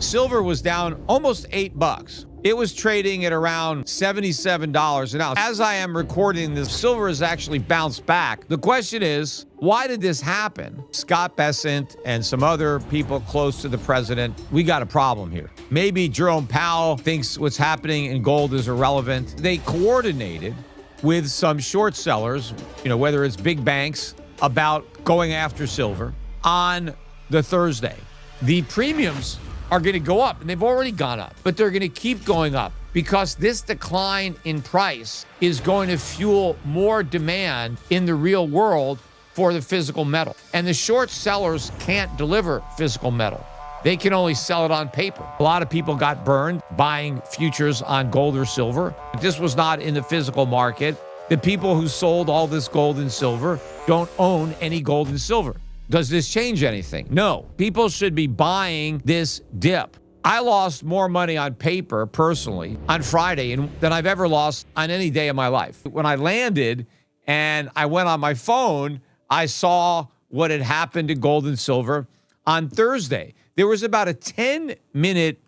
Silver was down almost $8. It was trading at around $77 an ounce. As I am recording this, silver has actually bounced back. The question is, why did this happen? Scott Bessent and some other people close to the president, we got a problem here. Maybe Jerome Powell thinks what's happening in gold is irrelevant. They coordinated with some short sellers, whether it's big banks, about going after silver on the Thursday. The premiums are going to go up, and they've already gone up, but they're going to keep going up because this decline in price is going to fuel more demand in the real world for the physical metal. And the short sellers can't deliver physical metal. They can only sell it on paper. A lot of people got burned buying futures on gold or silver. This was not in the physical market. The people who sold all this gold and silver don't own any gold and silver. Does this change anything? No. People should be buying this dip. I lost more money on paper personally on Friday than I've ever lost on any day of my life. When I landed and I went on my phone, I saw what had happened to gold and silver on Thursday. There was about a 10-minute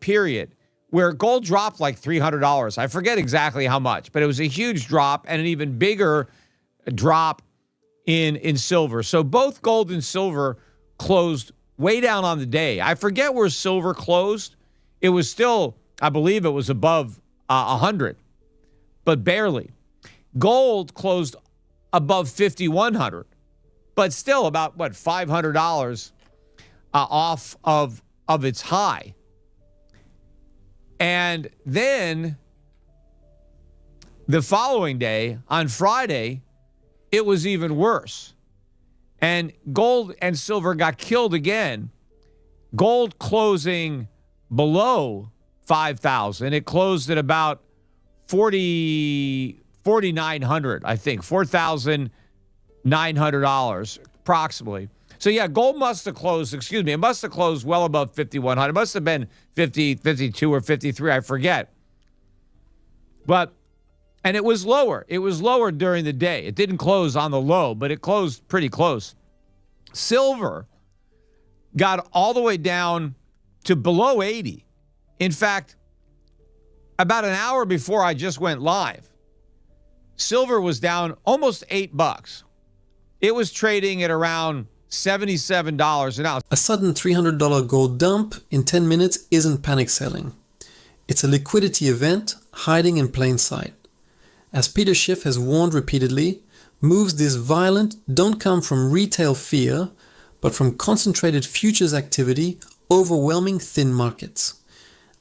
period where gold dropped like $300. I forget exactly how much, but it was a huge drop and an even bigger drop in silver. So both gold and silver closed way down on the day. I forget where silver closed. It was still, I believe it was above 100, but barely. Gold closed above 5,100, but still about, $500 off of its high. And then the following day, on Friday, it was even worse. And gold and silver got killed again. Gold closing below 5,000. It closed at about 4,900, I think, $4,900 approximately. So yeah, gold must have closed, it must have closed well above 5,100. It must have been 50, 52 or 53, I forget. And it was lower. It was lower during the day. It didn't close on the low, but it closed pretty close. Silver got all the way down to below 80. In fact, about an hour before I just went live, silver was down almost $8. It was trading at around $77 an ounce. A sudden $300 gold dump in 10 minutes isn't panic selling. It's a liquidity event hiding in plain sight. As Peter Schiff has warned repeatedly, moves this violent don't come from retail fear, but from concentrated futures activity overwhelming thin markets.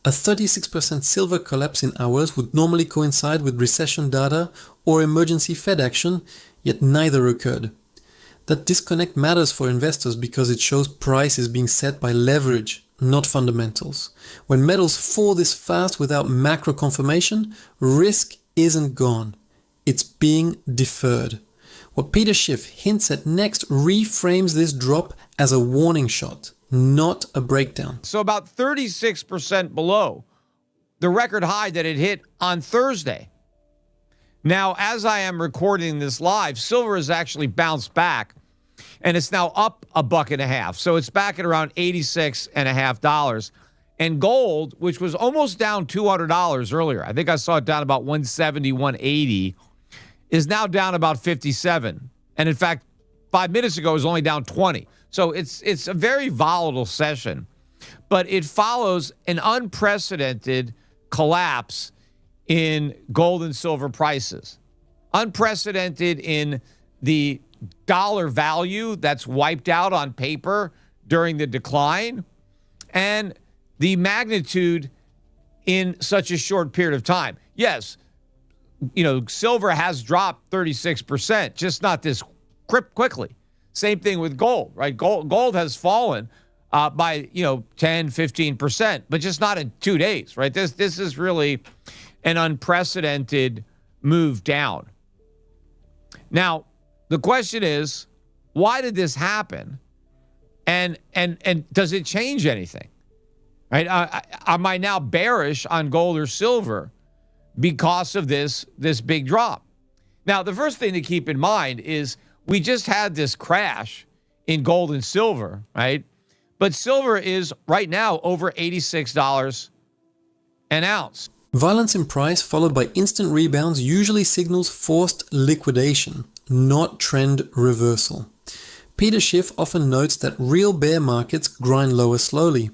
A 36% silver collapse in hours would normally coincide with recession data or emergency Fed action, yet neither occurred. That disconnect matters for investors because it shows price is being set by leverage, not fundamentals. When metals fall this fast without macro confirmation, risk isn't gone. It's being deferred. What Peter Schiff hints at next reframes this drop as a warning shot, not a breakdown. So about 36% below the record high that it hit on Thursday. Now, as I am recording this live, silver has actually bounced back, and it's now up $1.50. So it's back at around $86.50. And gold, which was almost down $200 earlier, I think I saw it down about 170, 180, is now down about 57. And in fact, 5 minutes ago, it was only down 20. So it's a very volatile session. But it follows an unprecedented collapse in gold and silver prices. Unprecedented in the dollar value that's wiped out on paper during the decline, and the magnitude in such a short period of time. Yes, silver has dropped 36%, just not this quickly. Same thing with gold, right? Gold has fallen by 10, 15%, but just not in 2 days, right? This is really an unprecedented move down. Now, the question is, why did this happen? And does it change anything? Right? Am I now bearish on gold or silver because of this big drop? Now, the first thing to keep in mind is we just had this crash in gold and silver, right? But silver is right now over $86 an ounce. Violence in price followed by instant rebounds usually signals forced liquidation, not trend reversal. Peter Schiff often notes that real bear markets grind lower slowly.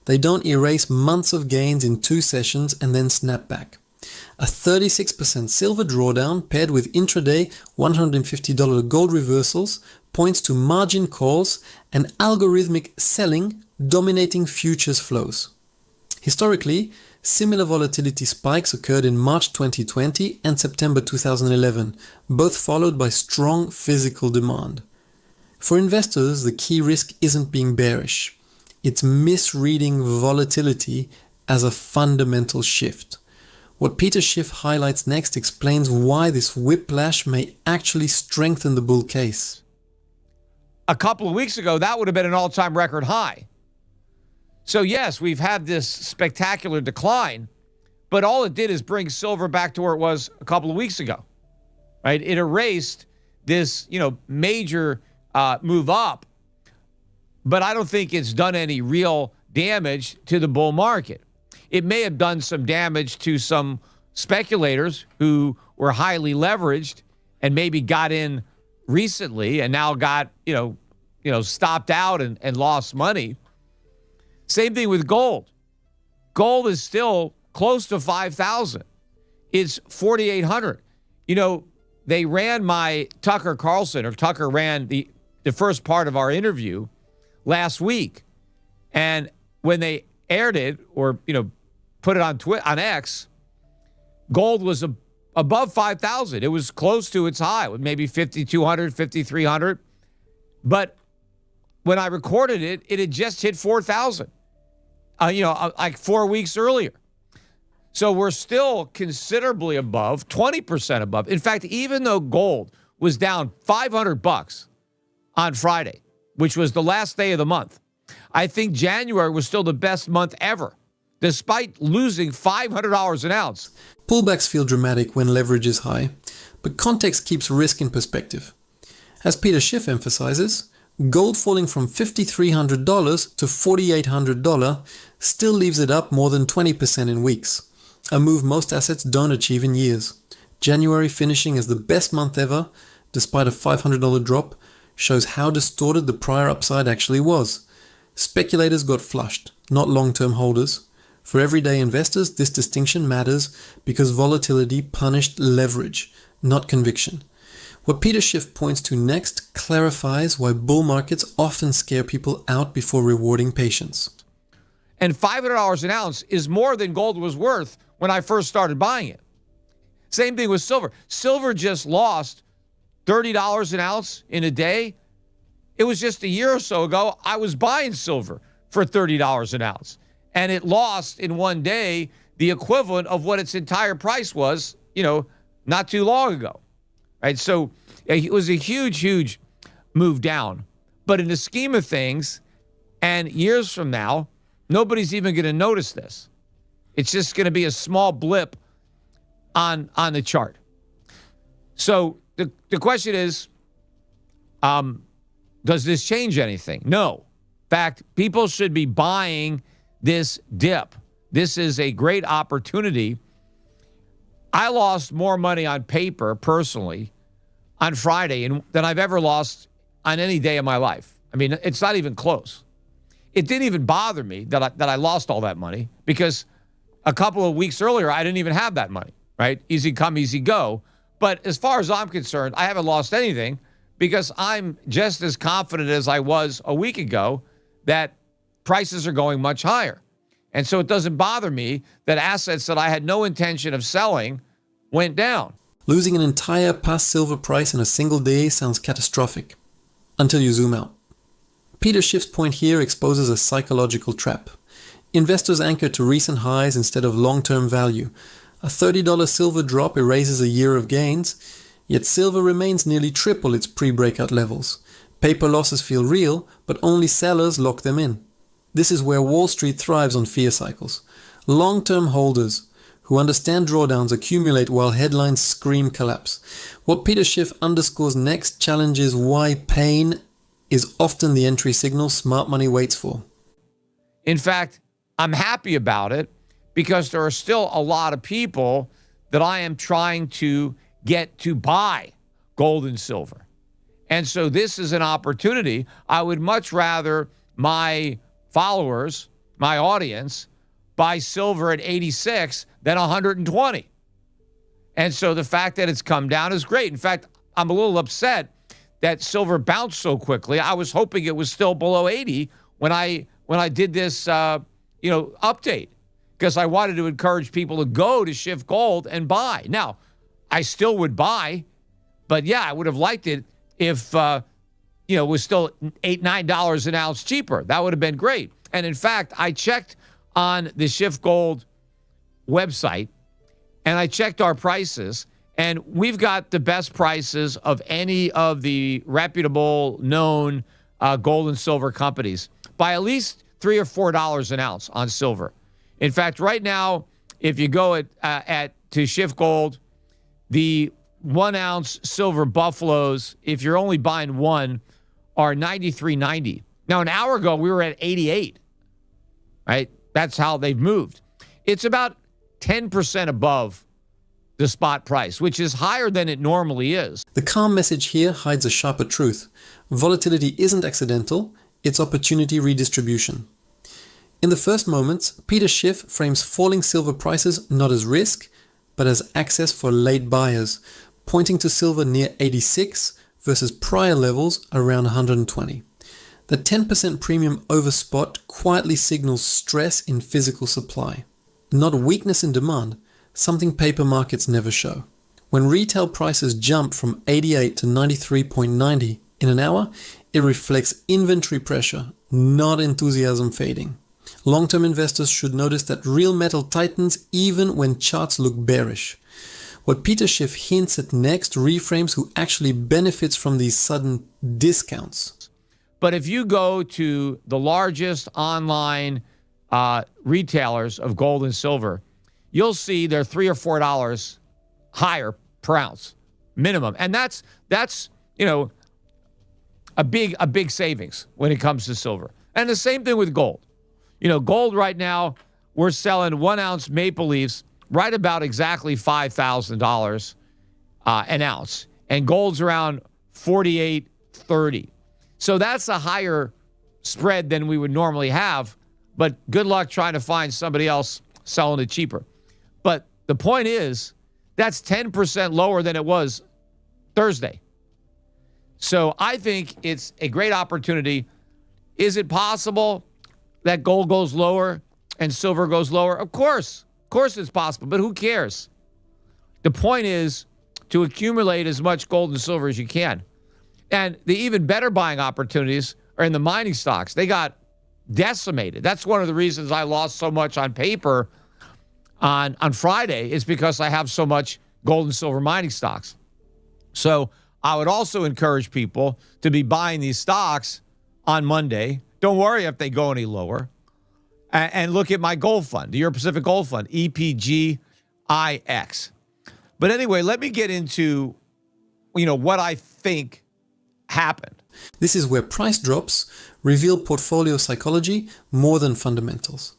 They don't erase months of gains in 2 sessions and then snap back. A 36% silver drawdown paired with intraday $150 gold reversals points to margin calls and algorithmic selling dominating futures flows. Historically, similar volatility spikes occurred in March 2020 and September 2011, both followed by strong physical demand. For investors, the key risk isn't being bearish. It's misreading volatility as a fundamental shift. What Peter Schiff highlights next explains why this whiplash may actually strengthen the bull case. A couple of weeks ago, that would have been an all-time record high. So yes, we've had this spectacular decline, but all it did is bring silver back to where it was a couple of weeks ago, right? It erased this, major move up, but I don't think it's done any real damage to the bull market. It may have done some damage to some speculators who were highly leveraged and maybe got in recently and now got, stopped out and lost money. Same thing with gold. Gold is still close to 5,000. It's 4,800. They ran my Tucker ran the first part of our interview last week. And when they aired it or, put it on X, gold was above 5,000. It was close to its high, maybe 5,200, 5,300. But when I recorded it, it had just hit 4,000, like 4 weeks earlier. So we're still considerably above, 20% above. In fact, even though gold was down $500 on Friday, which was the last day of the month, I think January was still the best month ever, despite losing $500 an ounce. Pullbacks feel dramatic when leverage is high, but context keeps risk in perspective. As Peter Schiff emphasizes, gold falling from $5,300 to $4,800 still leaves it up more than 20% in weeks, a move most assets don't achieve in years. January finishing as the best month ever, despite a $500 drop, shows how distorted the prior upside actually was. Speculators got flushed, not long-term holders. For everyday investors, this distinction matters because volatility punished leverage, not conviction. What Peter Schiff points to next clarifies why bull markets often scare people out before rewarding patience. And $500 an ounce is more than gold was worth when I first started buying it. Same thing with silver. Silver just lost $30 an ounce in a day. It was just a year or so ago, I was buying silver for $30 an ounce. And it lost in one day the equivalent of what its entire price was, not too long ago. Right? So it was a huge, huge move down. But in the scheme of things, and years from now, nobody's even going to notice this. It's just going to be a small blip on the chart. So the question is, does this change anything? No. In fact, people should be buying this dip. This is a great opportunity. I lost more money on paper personally on Friday than I've ever lost on any day of my life. I mean, it's not even close. It didn't even bother me that I lost all that money because a couple of weeks earlier, I didn't even have that money, right? Easy come, easy go. But as far as I'm concerned, I haven't lost anything because I'm just as confident as I was a week ago that prices are going much higher. And so it doesn't bother me that assets that I had no intention of selling went down. Losing an entire past silver price in a single day sounds catastrophic, until you zoom out. Peter Schiff's point here exposes a psychological trap. Investors anchor to recent highs instead of long-term value. A $30 silver drop erases a year of gains, yet silver remains nearly triple its pre-breakout levels. Paper losses feel real, but only sellers lock them in. This is where Wall Street thrives on fear cycles. Long-term holders who understand drawdowns accumulate while headlines scream collapse. What Peter Schiff underscores next challenges why pain is often the entry signal smart money waits for. In fact, I'm happy about it because there are still a lot of people that I am trying to get to buy gold and silver. And so this is an opportunity. I would much rather my followers, my audience, buy silver at 86 than 120. And so the fact that it's come down is great. In fact, I'm a little upset that silver bounced so quickly. I was hoping it was still below 80 when I did this update, because I wanted to encourage people to go to Schiff Gold and buy. Now, I still would buy, but yeah, I would have liked it if it was still $8-9 an ounce cheaper. That would have been great. And in fact, I checked on the Schiff Gold website, and I checked our prices, and we've got the best prices of any of the reputable, known gold and silver companies by at least $3 or $4 an ounce on silver. In fact, right now, if you go to Schiff Gold, the 1 ounce silver buffaloes, if you're only buying one, are $93.90. Now, an hour ago, we were at 88, right? That's how they've moved. It's about 10% above the spot price, which is higher than it normally is. The calm message here hides a sharper truth. Volatility isn't accidental, it's opportunity redistribution. In the first moments, Peter Schiff frames falling silver prices not as risk, but as access for late buyers, pointing to silver near 86 versus prior levels around 120. The 10% premium over spot quietly signals stress in physical supply, not weakness in demand, something paper markets never show. When retail prices jump from 88 to 93.90 in an hour, it reflects inventory pressure, not enthusiasm fading. Long-term investors should notice that real metal tightens even when charts look bearish. What Peter Schiff hints at next reframes who actually benefits from these sudden discounts. But if you go to the largest online retailers of gold and silver, you'll see they're $3 or $4 higher per ounce minimum, and that's a big savings when it comes to silver. And the same thing with gold. Gold right now, we're selling 1 ounce maple leafs right about exactly $5,000 an ounce, and gold's around $48.30. So that's a higher spread than we would normally have, but good luck trying to find somebody else selling it cheaper. But the point is, that's 10% lower than it was Thursday. So I think it's a great opportunity. Is it possible that gold goes lower and silver goes lower? Of course it's possible, but who cares? The point is to accumulate as much gold and silver as you can. And the even better buying opportunities are in the mining stocks. They got decimated. That's one of the reasons I lost so much on paper on Friday, is because I have so much gold and silver mining stocks. So I would also encourage people to be buying these stocks on Monday. Don't worry if they go any lower. And look at my gold fund, the Euro Pacific Gold Fund, EPGIX. But anyway, let me get into, what I think happened. This is where price drops reveal portfolio psychology more than fundamentals.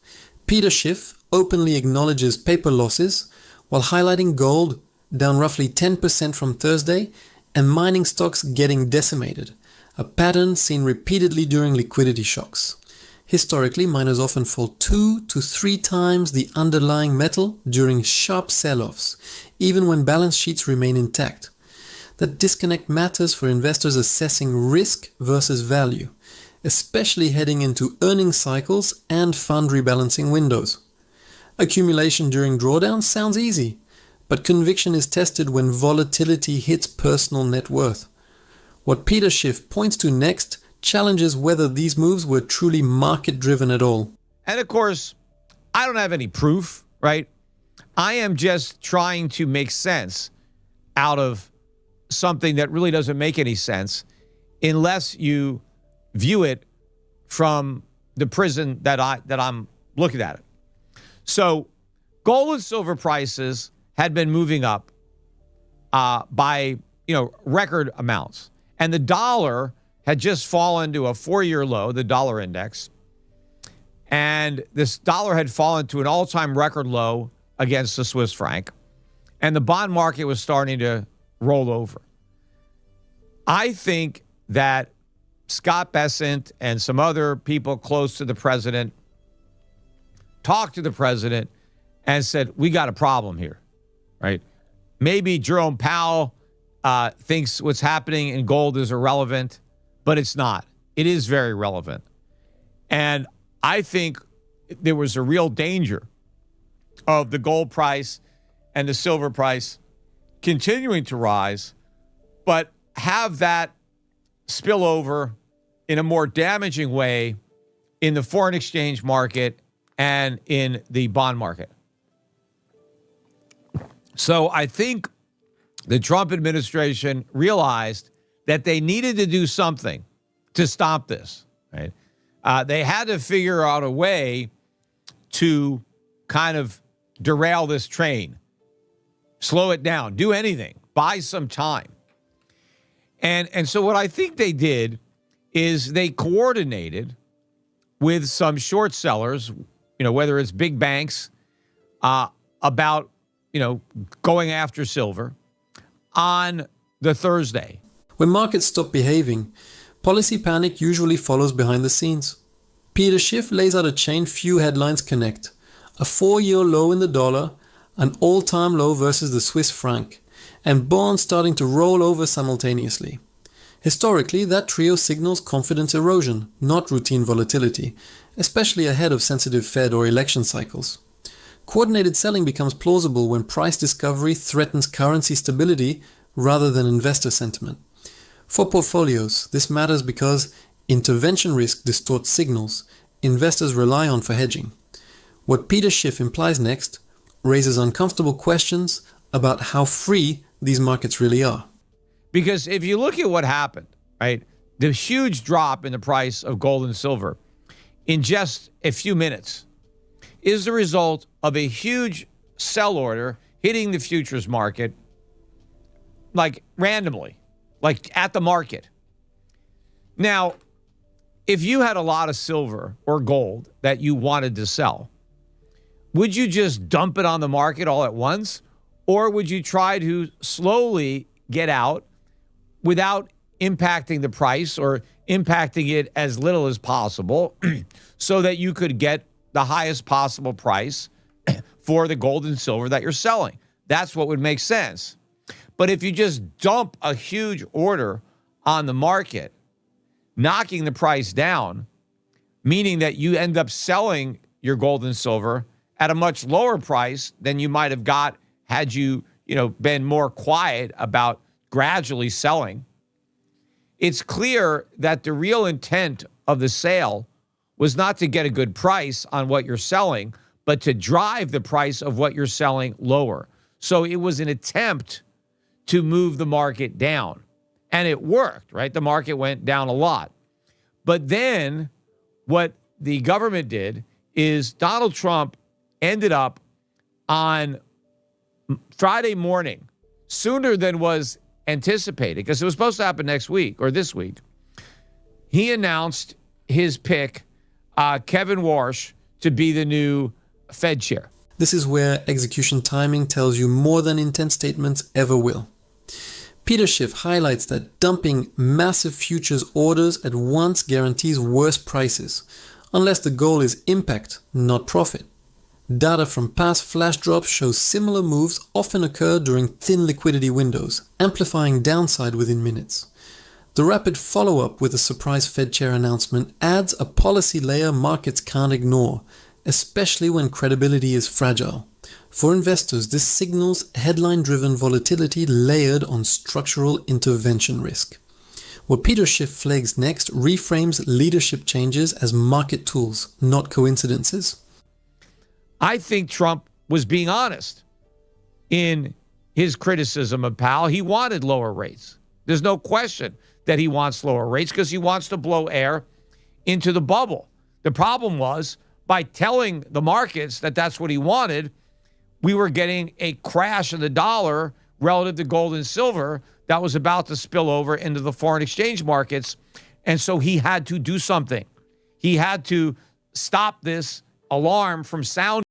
Peter Schiff openly acknowledges paper losses while highlighting gold down roughly 10% from Thursday and mining stocks getting decimated, a pattern seen repeatedly during liquidity shocks. Historically, miners often fall 2 to 3 times the underlying metal during sharp sell-offs, even when balance sheets remain intact. That disconnect matters for investors assessing risk versus value, especially heading into earnings cycles and fund rebalancing windows. Accumulation during drawdowns sounds easy, but conviction is tested when volatility hits personal net worth. What Peter Schiff points to next challenges whether these moves were truly market-driven at all. And of course, I don't have any proof, right? I am just trying to make sense out of something that really doesn't make any sense unless you view it from the prism that I'm looking at it. So gold and silver prices had been moving up by record amounts, and the dollar had just fallen to a 4-year low, the dollar index, and this dollar had fallen to an all-time record low against the Swiss franc, and the bond market was starting to roll over. I think that Scott Bessent and some other people close to the president talked to the president and said, we got a problem here, right? Maybe Jerome Powell thinks what's happening in gold is irrelevant, but it's not. It is very relevant. And I think there was a real danger of the gold price and the silver price continuing to rise, but have that spill over in a more damaging way in the foreign exchange market and in the bond market. So I think the Trump administration realized that they needed to do something to stop this, right? They had to figure out a way to kind of derail this train, slow it down, do anything, buy some time. And so what I think they did is they coordinated with some short sellers, whether it's big banks, about, going after silver on the Thursday. When markets stop behaving, policy panic usually follows behind the scenes. Peter Schiff lays out a chain few headlines connect. A 4-year low in the dollar, an all-time low versus the Swiss franc, and bonds starting to roll over simultaneously. Historically, that trio signals confidence erosion, not routine volatility, especially ahead of sensitive Fed or election cycles. Coordinated selling becomes plausible when price discovery threatens currency stability rather than investor sentiment. For portfolios, this matters because intervention risk distorts signals investors rely on for hedging. What Peter Schiff implies next raises uncomfortable questions about how free these markets really are. Because if you look at what happened, right, the huge drop in the price of gold and silver in just a few minutes is the result of a huge sell order hitting the futures market, like randomly, like at the market. Now, if you had a lot of silver or gold that you wanted to sell, would you just dump it on the market all at once? Or would you try to slowly get out without impacting the price or impacting it as little as possible so that you could get the highest possible price for the gold and silver that you're selling? That's what would make sense. But if you just dump a huge order on the market, knocking the price down, meaning that you end up selling your gold and silver at a much lower price than you might have got had you, been more quiet about gradually selling. It's clear that the real intent of the sale was not to get a good price on what you're selling, but to drive the price of what you're selling lower. So it was an attempt to move the market down. And it worked, right? The market went down a lot. But then what the government did is Donald Trump ended up on Friday morning, sooner than was anticipated, because it was supposed to happen next week or this week. He announced his pick, Kevin Warsh, to be the new Fed chair. This is where execution timing tells you more than intent statements ever will. Peter Schiff highlights that dumping massive futures orders at once guarantees worse prices, unless the goal is impact, not profit. Data from past flash drops shows similar moves often occur during thin liquidity windows, amplifying downside within minutes. The rapid follow-up with a surprise Fed chair announcement adds a policy layer markets can't ignore, especially when credibility is fragile. For investors, this signals headline-driven volatility layered on structural intervention risk. What Peter Schiff flags next reframes leadership changes as market tools, not coincidences. I think Trump was being honest in his criticism of Powell. He wanted lower rates. There's no question that he wants lower rates because he wants to blow air into the bubble. The problem was, by telling the markets that that's what he wanted, we were getting a crash of the dollar relative to gold and silver that was about to spill over into the foreign exchange markets. And so he had to do something. He had to stop this alarm from sounding.